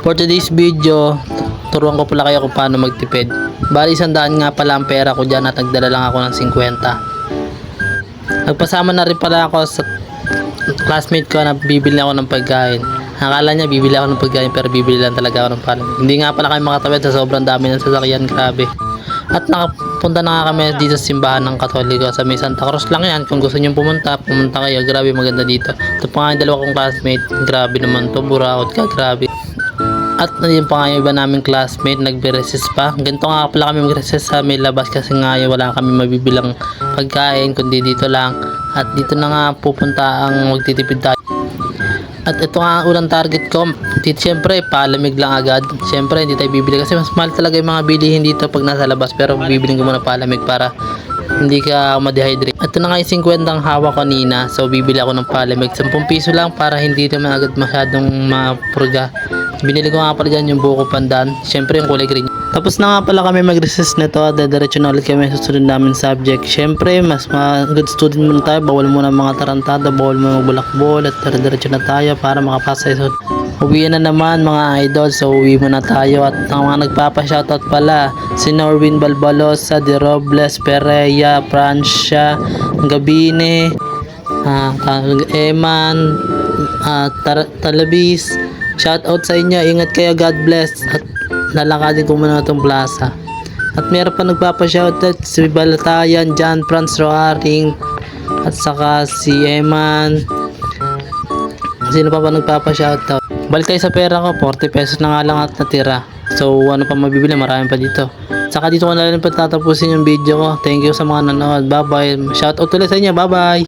For today's video, turuan ko pala kayo kung paano magtipid. Bali 100 nga pala ang pera ko dyan at nagdala lang ako ng 50. Nagpasama na rin pala ako sa classmate ko na bibili ako ng pagkain. Akala niya bibili ako ng pagkain pero bibili lang talaga ako ng palamig. Hindi nga pala kami makatawid sa sobrang dami ng sasakyan, grabe. At nakapunta na nga kami dito sa simbahan ng Katoliko sa may Santa Cruz lang yan. Kung gusto nyo pumunta kayo, grabe maganda dito. Ito pa nga yung dalawa kong classmate, grabe naman to, buraot ka, grabe. At nandiyan pa nga yung iba naming classmate, nagbe-recess pa. Ganito nga pala kami mag-recess sa may labas kasi nga wala kami mabibilang pagkain kundi dito lang. At dito na nga pupunta ang magtitipid tayo. At ito nga ang unang target ko. Siyempre, palamig lang agad. Siyempre, hindi tayo bibili kasi mas mahal talaga yung mga bilihin dito pag nasa labas. Pero bibiling ko muna palamig para hindi ka ma-dehydrate. Ito na nga yung 50 ang hawak kanina. So, bibili ako ng palamig. 10 piso lang para hindi naman agad masyadong mapurga. Binili ko nga pala dyan yung buko pandan. Siyempre, yung kulay green. Tapos na nga pala kami mag-recess nito at diretso na ulit kami sa susunod namin subject. Siyempre, mas good student muna tayo. Bawal muna mga tarantado, bawal muna magbulakbol at diretso na tayo para makapasa ito. Uwi na naman mga idol, so uwi muna tayo. At ang mga nagpapa-shoutout pala, si Norwin Balbalosa, De Robles, Pereya, Francia, Gabine, Eman, Talabis. Shoutout sa inyo, ingat kayo, God bless. At lalakadin ko muna itong plaza. At meron pa nagpapa-shoutout si Balatayan, John Franz Roaring, at saka si Eman. Sino pa nagpapa-shoutout? Balik tayo sa pera ko, 40 pesos na nga lang at natira. So ano pa mabibili, marami pa dito. Saka dito ko na rin patatapusin yung video ko. Thank you sa mga nanonood. Bye bye. Shoutout ulit sa inyo. Bye bye.